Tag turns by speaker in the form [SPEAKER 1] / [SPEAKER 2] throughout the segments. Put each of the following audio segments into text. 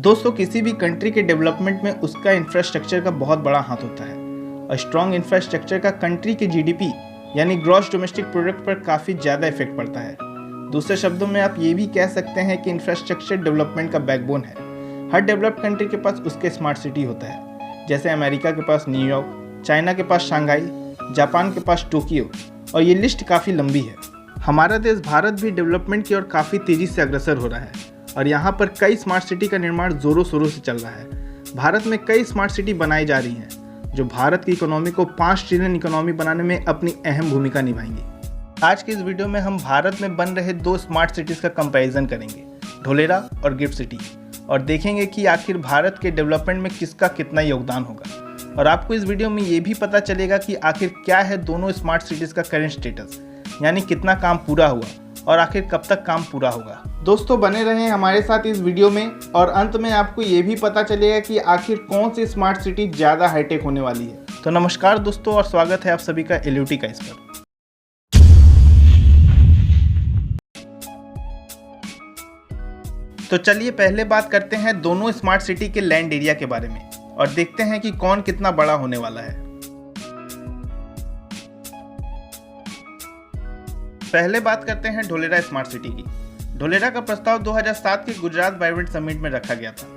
[SPEAKER 1] दोस्तों, किसी भी कंट्री के डेवलपमेंट में उसका इंफ्रास्ट्रक्चर का बहुत बड़ा हाथ होता है और स्ट्रॉन्ग इंफ्रास्ट्रक्चर का कंट्री के जीडीपी यानी ग्रॉस डोमेस्टिक प्रोडक्ट पर काफ़ी ज़्यादा इफेक्ट पड़ता है। दूसरे शब्दों में आप ये भी कह सकते हैं कि इंफ्रास्ट्रक्चर डेवलपमेंट का बैकबोन है। हर डेवलप्ड कंट्री के पास उसके स्मार्ट सिटी होता है, जैसे अमेरिका के पास न्यूयॉर्क, चाइना के पास शंघाई, जापान के पास टोक्यो, और ये लिस्ट काफ़ी लंबी है। हमारा देश भारत भी डेवलपमेंट की ओर काफ़ी तेज़ी से अग्रसर हो रहा है और यहाँ पर कई स्मार्ट सिटी का निर्माण ज़ोरों शोरों से चल रहा है। भारत में कई स्मार्ट सिटी बनाई जा रही हैं जो भारत की इकोनॉमी को 5 ट्रिलियन इकोनॉमी बनाने में अपनी अहम भूमिका निभाएंगी। आज की इस वीडियो में हम भारत में बन रहे 2 स्मार्ट सिटीज़ का कंपैरिजन करेंगे, ढोलेरा और गिफ्ट सिटी, और देखेंगे कि आखिर भारत के डेवलपमेंट में किसका कितना योगदान होगा। और आपको इस वीडियो में ये भी पता चलेगा कि आखिर क्या है दोनों स्मार्ट सिटीज़ का करंट स्टेटस, यानी कितना काम पूरा हुआ और आखिर कब तक काम पूरा होगा। दोस्तों, बने रहें हमारे साथ इस वीडियो में और अंत में आपको ये भी पता चलेगा कि आखिर कौन सी स्मार्ट सिटी ज़्यादा हाईटेक होने वाली है। तो नमस्कार दोस्तों, और स्वागत है आप सभी का एलयूटी का इस पर। तो चलिए पहले बात करते हैं दोनों स्मार्ट सिटी के लैंड एरिया के बारे में और देखते हैं कि कौन कितना बड़ा होने वाला है। पहले बात करते हैं ढोलेरा स्मार्ट सिटी की। ढोलेरा का प्रस्ताव 2007 के गुजरात वाइब्रेंट समिट में रखा गया था।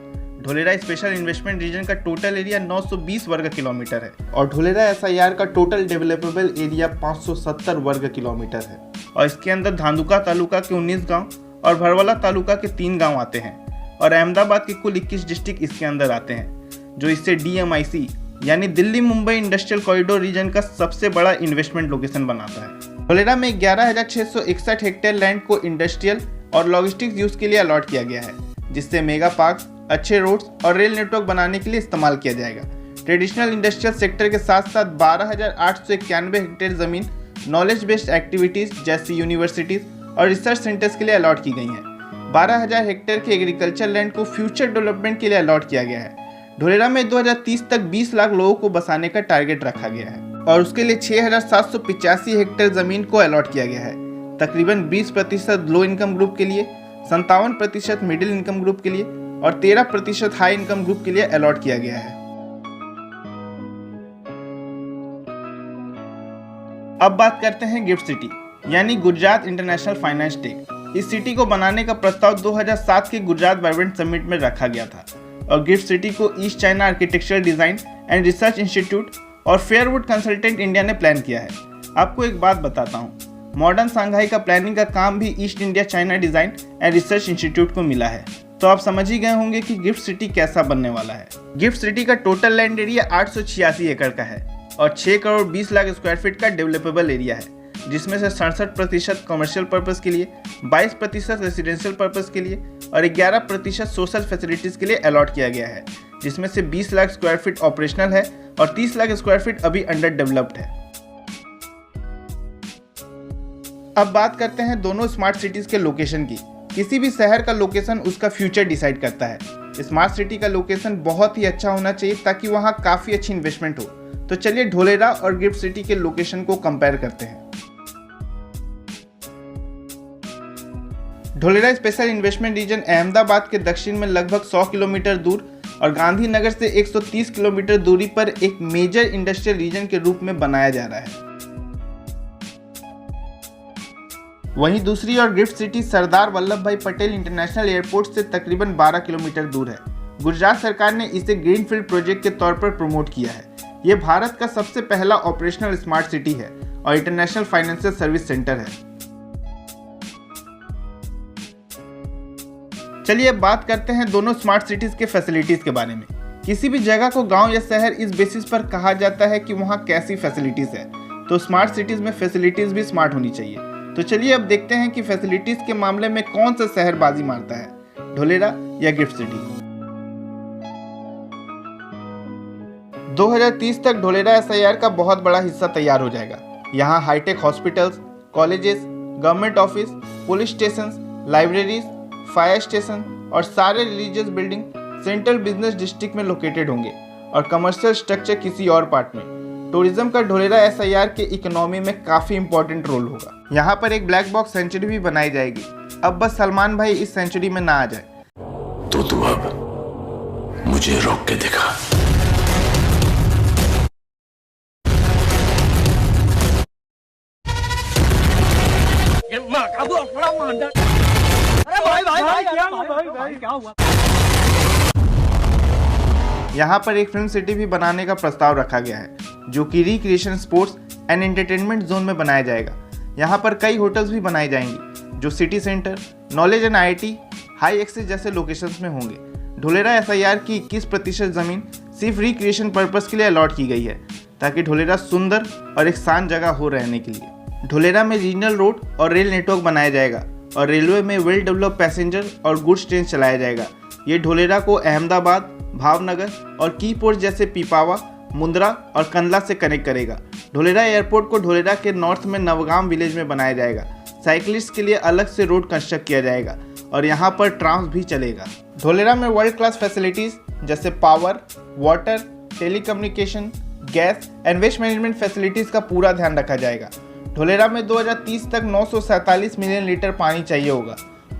[SPEAKER 1] ढोलेरा स्पेशल इन्वेस्टमेंट रीजन का टोटल एरिया 920 वर्ग किलोमीटर है और ढोलेरा एसआईआर का टोटल डेवलपेबल एरिया 570 वर्ग किलोमीटर है। और इसके अंदर धांधुका तालुका के 19 गांव और भरवाला तालुका के 3 गांव आते हैं और अहमदाबाद के कुल 21 डिस्ट्रिक्ट इसके अंदर आते हैं, जो इससे DMIC यानी Delhi Mumbai industrial corridor region का सबसे बड़ा इन्वेस्टमेंट लोकेशन बनाता है। ढोलेरा में 11,661 हेक्टेयर लैंड को इंडस्ट्रियल और लॉजिस्टिक्स यूज के लिए अलॉट किया गया है, जिससे मेगा पार्क, अच्छे रोड्स और रेल नेटवर्क बनाने के लिए इस्तेमाल किया जाएगा। ट्रेडिशनल इंडस्ट्रियल सेक्टर के साथ साथ 12,891 हेक्टेयर जमीन नॉलेज बेस्ड एक्टिविटीज जैसी यूनिवर्सिटीज और रिसर्च सेंटर्स के लिए अलॉट की गई हैं। 12,000 हेक्टेयर के एग्रीकल्चर लैंड को फ्यूचर डेवलपमेंट के लिए अलॉट किया गया है। ढोलेरा में 2030 तक 20 लाख लोगों को बसाने का टारगेट रखा गया है और उसके लिए 6,785 हेक्टेयर जमीन को अलॉट किया गया है। तकरीबन 20% लो इनकम ग्रुप के लिए, 57% मिडिल इनकम ग्रुप के लिए और 13% हाई इनकम ग्रुप के लिए अलॉट किया गया है। अब बात करते हैं गिफ्ट सिटी यानी गुजरात इंटरनेशनल फाइनेंस टेक। इस सिटी को बनाने का प्रस्ताव 2007 के गुजरात वाइब्रेंट समिट में रखा गया था और गिफ्ट सिटी को east China architectural design and research institute और फेयरवुड कंसल्टेंट इंडिया ने प्लान किया है। आपको एक बात बताता हूँ, मॉडर्न शंघाई का प्लानिंग का काम भी east India China design and research institute को मिला है। तो आप समझ ही गए होंगे कि गिफ्ट सिटी कैसा बनने वाला है। गिफ्ट सिटी का टोटल लैंड एरिया 886 एकड़ का है और 6 करोड़ 20 लाख स्क्वायर फीट का डेवलपेबल एरिया है, जिसमें से 67% कमर्शियल पर्पस के लिए, 22% रेसिडेंशियल पर्पस के लिए और 11% सोशल फैसिलिटीज के लिए अलॉट किया गया है, जिसमें से 20 लाख स्क्वायर फीट ऑपरेशनल है और 30 लाख स्क्वायर फीट अभी अंडर डेवलप्ड है। अब बात करते हैं दोनों स्मार्ट सिटीज के लोकेशन की। किसी भी शहर का लोकेशन उसका फ्यूचर डिसाइड करता है। स्मार्ट सिटी का लोकेशन बहुत ही अच्छा होना चाहिए ताकि वहां काफी अच्छी इन्वेस्टमेंट हो। तो चलिए ढोलेरा और गिफ्ट सिटी के लोकेशन को कंपेयर करते हैं। Dholera special investment region Ahmedabad के दक्षिण में लगभग 100 किलोमीटर दूर और गांधीनगर से 130 किलोमीटर दूरी पर एक मेजर इंडस्ट्रियल रीजन के रूप में बनाया जा रहा है। वहीं दूसरी ओर गिफ्ट सिटी सरदार वल्लभ भाई पटेल इंटरनेशनल एयरपोर्ट से तकरीबन 12 किलोमीटर दूर है। गुजरात सरकार ने इसे ग्रीनफील्ड प्रोजेक्ट के तौर पर प्रमोट किया है। यह भारत का सबसे पहला ऑपरेशनल स्मार्ट सिटी है और इंटरनेशनल फाइनेंशियल सर्विस सेंटर है। चलिए अब बात करते हैं दोनों स्मार्ट सिटीज के फैसिलिटीज के बारे में। किसी भी जगह को गांव या शहर इस बेसिस पर कहा जाता है कि वहां कैसी फैसिलिटीज है, तो स्मार्ट सिटीज में फैसिलिटीज भी स्मार्ट होनी चाहिए। तो चलिए अब देखते हैं कि फैसिलिटीज के मामले में कौन सा शहर बाजी मारता है, ढोलेरा या गिफ्ट सिटी। 2030 तक ढोलेरा एसआईआर का बहुत बड़ा हिस्सा तैयार हो जाएगा। यहाँ hi tech hospitals, colleges, government office, police station, libraries, fire station और सारे religious building central business district में लोकेटेड होंगे और कमर्शियल स्ट्रक्चर किसी और पार्ट में। टूरिज्म का ढोलेरा एसआईआर के इकोनॉमी में काफी इंपॉर्टेंट रोल होगा। यहाँ पर एक ब्लैक बॉक्स सेंचुरी भी बनाई जाएगी। अब बस सलमान भाई इस सेंचुरी में ना आ जाए।
[SPEAKER 2] तो तू अब मुझे रोक के दिखा।
[SPEAKER 1] यहाँ पर एक फिल्म सिटी भी बनाने का प्रस्ताव रखा गया है, जो कि recreation, sports and entertainment zone में बनाया जाएगा। यहाँ पर कई होटल्स भी बनाए जाएंगी, जो city centre, knowledge and IIT, high access जैसे लोकेशंस में होंगे। ढोलेरा SIR की 21% ज़मीन सिर्फ रिक्रिएशन पर्पस के लिए अलॉट की गई है, ताकि ढोलेरा सुंदर और एक शांत जगह हो रहने के लिए। ढोलेरा में रीजनल रोड और रेल नेटवर्क बनाया जाएगा और रेलवे में वेल डेवलप पैसेंजर और गुड्स ट्रेन चलाया जाएगा। ये ढोलेरा को अहमदाबाद, भावनगर और की पोर्ट जैसे पीपावा, मुंद्रा और कंडला से कनेक्ट करेगा। ढोलेरा एयरपोर्ट को ढोलेरा के नॉर्थ में नवगाम विलेज में बनाया जाएगा। साइकिलिस्ट के लिए अलग से रोड कंस्ट्रक्ट किया जाएगा और यहाँ पर ट्राम्स भी चलेगा। ढोलेरा में वर्ल्ड क्लास फैसिलिटीज़ जैसे power, water, telecommunication, gas and waste management facilities का पूरा ध्यान रखा जाएगा। ढोलेरा में 2030 तक 947 मिलियन लीटर पानी चाहिए होगा,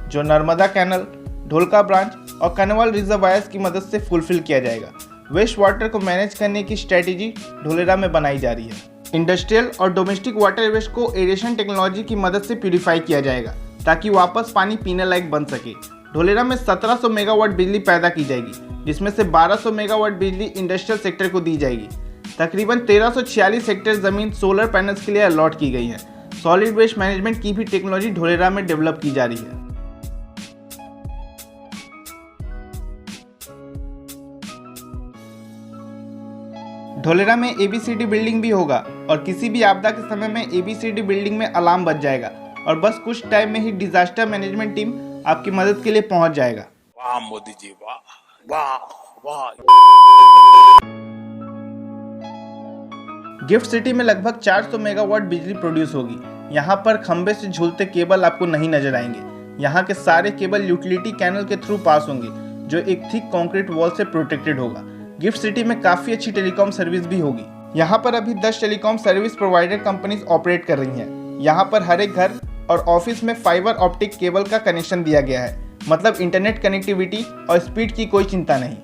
[SPEAKER 1] जो नर्मदा कैनल, ढोलका ब्रांच और कनवाल रिजर्वायर्स की मदद से फुलफिल किया जाएगा। वेस्ट वाटर को मैनेज करने की स्ट्रेटेजी ढोलेरा में बनाई जा रही है। इंडस्ट्रियल और डोमेस्टिक वाटर वेस्ट को एरेशन टेक्नोलॉजी की मदद से प्यूरिफाई किया जाएगा, ताकि वापस पानी पीने लायक बन सके। ढोलेरा में 1700 मेगावाट बिजली पैदा की जाएगी, जिसमें से 1200 मेगावाट बिजली इंडस्ट्रियल सेक्टर को दी जाएगी। तकरीबन 1346 हेक्टेयर ज़मीन सोलर पैनल्स के लिए अलॉट की गई है। सॉलिड वेस्ट मैनेजमेंट की भी टेक्नोलॉजी ढोलेरा में डेवलप की जा रही है। ढोलेरा में ABCD बिल्डिंग भी होगा और किसी भी आपदा के समय में ABCD बिल्डिंग में अलार्म बज जाएगा और बस कुछ टाइम में ही डिजास्टर मैनेजमेंट टीम आपकी मदद के लिए पहुंच जाएगा।
[SPEAKER 2] वाह मोदी जी, वाह वाह वाह।
[SPEAKER 1] गिफ्ट सिटी में लगभग 400 मेगावाट बिजली प्रोड्यूस होगी। यहाँ पर खंबे से झूलते केबल आपको नहीं नजर आएंगे। यहाँ के सारे केबल यूटिलिटी कैनल के थ्रू पास होंगे, जो एक थिक कंक्रीट वॉल से प्रोटेक्टेड होगा। गिफ्ट सिटी में काफ़ी अच्छी टेलीकॉम सर्विस भी होगी। यहाँ पर अभी 10 telecom service provider companies operate कर रही हैं। यहाँ पर हर एक घर और ऑफिस में फाइबर ऑप्टिक केबल का कनेक्शन दिया गया है, मतलब इंटरनेट कनेक्टिविटी और स्पीड की कोई चिंता नहीं।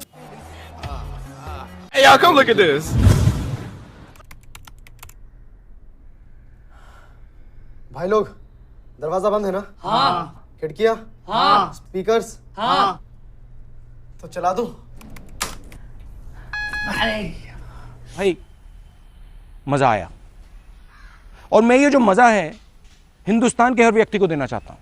[SPEAKER 2] Hey, y'all, come look at this.
[SPEAKER 3] भाई लोग, दरवाजा बंद है ना?
[SPEAKER 4] हाँ।
[SPEAKER 3] खिड़कियाँ?
[SPEAKER 4] हाँ।
[SPEAKER 3] स्पीकर्स?
[SPEAKER 4] हाँ।
[SPEAKER 3] तो चला दो।
[SPEAKER 5] भाई मजा आया, और मैं ये जो मजा है हिंदुस्तान के हर व्यक्ति को देना चाहता हूं।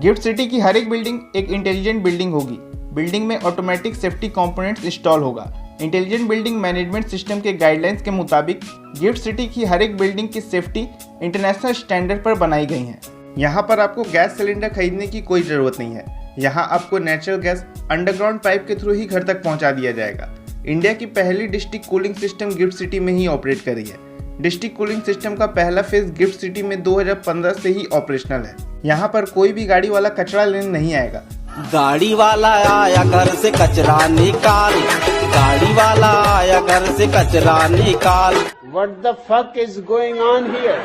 [SPEAKER 1] गिफ्ट सिटी की हर एक बिल्डिंग एक इंटेलिजेंट बिल्डिंग होगी। बिल्डिंग में ऑटोमेटिक सेफ्टी कंपोनेंट्स इंस्टॉल होगा। इंटेलिजेंट बिल्डिंग मैनेजमेंट सिस्टम के गाइडलाइंस के मुताबिक गिफ्ट सिटी की हर एक बिल्डिंग की सेफ्टी इंटरनेशनल स्टैंडर्ड पर बनाई गई है। यहाँ पर आपको गैस सिलेंडर खरीदने की कोई ज़रूरत नहीं है। यहाँ आपको नेचुरल गैस अंडरग्राउंड पाइप के थ्रू ही घर तक पहुँचा दिया जाएगा। इंडिया की पहली district cooling system gift city में ही ऑपरेट कर रही है। डिस्ट्रिक्ट कूलिंग सिस्टम का पहला फेज गिफ्ट सिटी में 2015 से ही ऑपरेशनल है। यहाँ पर कोई भी गाड़ी वाला कचरा लेने नहीं आएगा।
[SPEAKER 6] गाड़ी वाला आया घर से कचरा निकाल, गाड़ी वाला आया घर से कचरा निकाल।
[SPEAKER 7] What the fuck is going on here?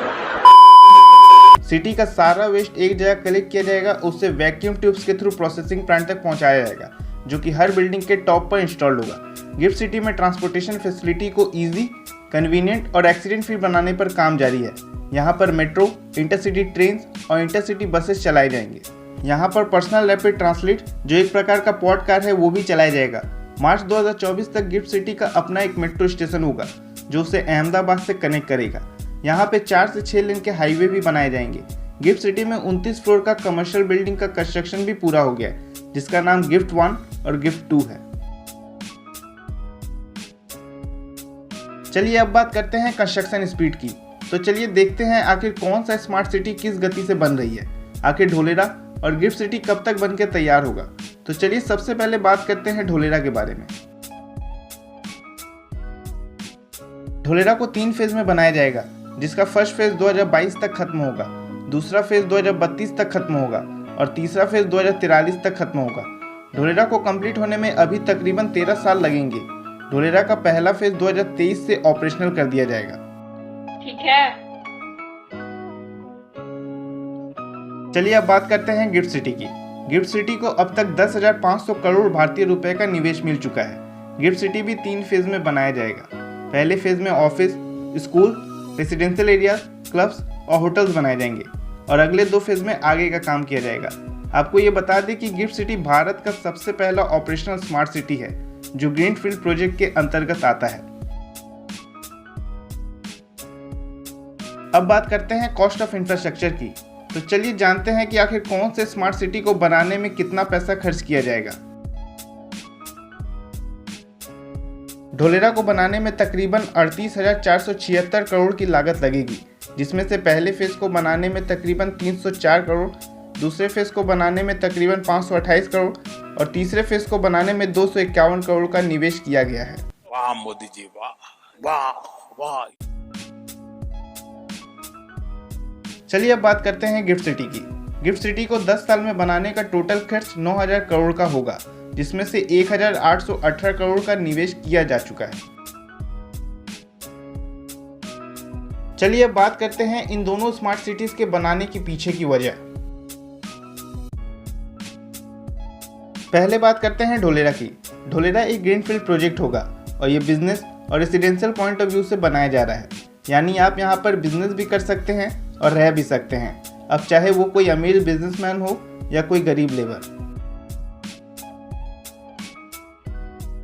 [SPEAKER 1] City का सारा वेस्ट एक जगह कलेक्ट किया जाएगा, उससे वैक्यूम ट्यूब्स के थ्रू प्रोसेसिंग प्लांट तक पहुंचाया जाएगा, जो कि हर बिल्डिंग के टॉप पर इंस्टॉल्ड होगा। गिफ्ट सिटी में ट्रांसपोर्टेशन फैसिलिटी को इजी, कन्वीनियंट और एक्सीडेंट फ्री बनाने पर काम जारी है। यहाँ पर मेट्रो, इंटरसिटी ट्रेन और इंटरसिटी बसेस चलाए जाएंगे। यहाँ पर पर्सनल रैपिड ट्रांसलेट, जो एक प्रकार का पॉड कार है, वो भी चलाया जाएगा। मार्च 2024 तक गिफ्ट सिटी का अपना एक मेट्रो स्टेशन होगा, जो उसे अहमदाबाद से कनेक्ट करेगा। यहाँ पे 4 से 6 लेन के हाईवे भी बनाए जाएंगे। गिफ्ट सिटी में 29 फ्लोर का कमर्शियल बिल्डिंग का कंस्ट्रक्शन भी पूरा हो गया है, जिसका नाम गिफ्ट 1 और गिफ्ट 2 है। चलिए अब बात करते हैं कंस्ट्रक्शन स्पीड की। तो चलिए देखते हैं आखिर कौन सा स्मार्ट सिटी किस गति से बन रही है। आखिर ढोलेरा और गिफ्ट सिटी कब तक बनकर तैयार होगा। तो चलिए सबसे पहले बात करते हैं ढोलेरा के बारे में। ढोलेरा को 3 फेज में बनाया जाएगा, जिसका फर्स्ट फेज 2022 तक खत्म होगा, दूसरा फेज 2032 तक खत्म होगा और तीसरा फेज 2043 तक खत्म होगा। ढोलेरा को कंप्लीट होने में अभी तकरीबन 13 साल लगेंगे। ढोलेरा का पहला फेज 2023 से ऑपरेशनल कर दिया जाएगा।
[SPEAKER 8] ठीक है।
[SPEAKER 1] चलिए अब बात करते हैं गिफ्ट सिटी की। गिफ्ट सिटी को अब तक 10,500 करोड़ भारतीय रुपए का निवेश मिल चुका है। गिफ्ट सिटी भी 3 फेज में बनाया जाएगा। पहले फेज में office, school, residential areas, clubs और होटल्स बनाए जाएंगे और अगले 2 फेज में आगे का काम किया जाएगा। आपको ये बता दें कि गिफ्ट सिटी भारत का सबसे पहला ऑपरेशनल स्मार्ट सिटी है जो ग्रीनफील्ड प्रोजेक्ट के अंतर्गत आता है। अब बात करते हैं कॉस्ट ऑफ इंफ्रास्ट्रक्चर की। तो चलिए जानते हैं कि आखिर कौन से स्मार्ट सिटी को बनाने में कितना पैसा खर्च किया जाएगा। ढोलेरा को बनाने में तकरीबन 38,476 करोड़ की लागत लगेगी, जिसमें से पहले फेज को बनाने में तकरीबन 304 करोड़, दूसरे फेज को बनाने में तकरीबन 528 करोड़ और तीसरे फेज को बनाने में 251 करोड़ का निवेश किया गया है।
[SPEAKER 2] वाह मोदी जी वाह वाह वाह।
[SPEAKER 1] चलिए अब बात करते हैं गिफ्ट सिटी की। गिफ्ट सिटी को 10 साल में बनाने का टोटल खर्च 9,000 करोड़ का होगा, जिसमें से 1,818 करोड़ का निवेश किया जा चुका है। चलिए अब बात करते हैं इन दोनों स्मार्ट सिटीज के बनाने के पीछे की वजह। पहले बात करते हैं ढोलेरा की। ढोलेरा एक ग्रीनफील्ड प्रोजेक्ट होगा और ये बिजनेस और रेसिडेंशियल पॉइंट ऑफ व्यू से बनाया जा रहा है, यानी आप यहाँ पर बिजनेस भी कर सकते हैं और रह भी सकते हैं, अब चाहे वो कोई अमीर बिजनेसमैन हो या कोई गरीब लेबर।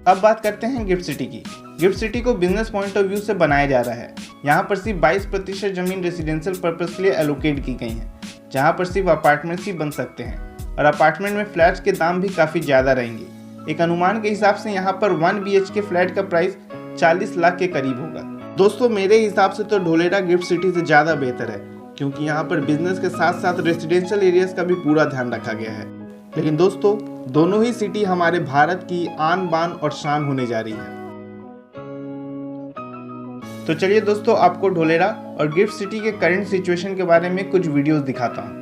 [SPEAKER 1] अब बात करते हैं गिफ्ट सिटी की। गिफ्ट सिटी को बिजनेस पॉइंट ऑफ व्यू से बनाया जा रहा है। यहाँ पर सिर्फ 22% जमीन रेसिडेंशियल पर्पस के लिए एलोकेट की गई है, जहाँ पर सिर्फ अपार्टमेंट्स ही बन सकते हैं और अपार्टमेंट में फ्लैट्स के दाम भी काफ़ी ज़्यादा रहेंगे। एक अनुमान के हिसाब से यहाँ पर 1 BHK फ्लैट का प्राइस 40 लाख के करीब होगा। दोस्तों मेरे हिसाब से तो ढोलेरा गिफ्ट सिटी से ज़्यादा बेहतर है, क्योंकि यहाँ पर बिजनेस के साथ साथ रेसिडेंशियल एरियाज का भी पूरा ध्यान रखा गया है। लेकिन दोस्तों दोनों ही सिटी हमारे भारत की आन बान और शान होने जा रही है। तो चलिए दोस्तों आपको ढोलेरा और गिफ्ट सिटी के करंट सिचुएशन के बारे में कुछ वीडियोस दिखाता हूँ।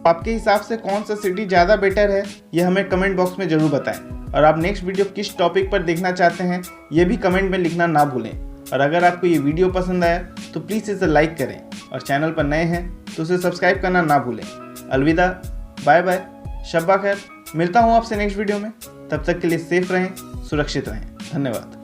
[SPEAKER 1] आपके हिसाब से कौन सा सिटी ज़्यादा बेटर है ये हमें कमेंट बॉक्स में ज़रूर बताएं और आप नेक्स्ट वीडियो किस टॉपिक पर देखना चाहते हैं ये भी कमेंट में लिखना ना भूलें। और अगर आपको ये वीडियो पसंद आया तो प्लीज़ इसे लाइक करें और चैनल पर नए हैं तो उसे सब्सक्राइब करना ना भूलें। अलविदा, बाय बाय, शब्बा खैर। मिलता हूँ आपसे नेक्स्ट वीडियो में, तब तक के लिए सेफ रहें, सुरक्षित रहें। धन्यवाद।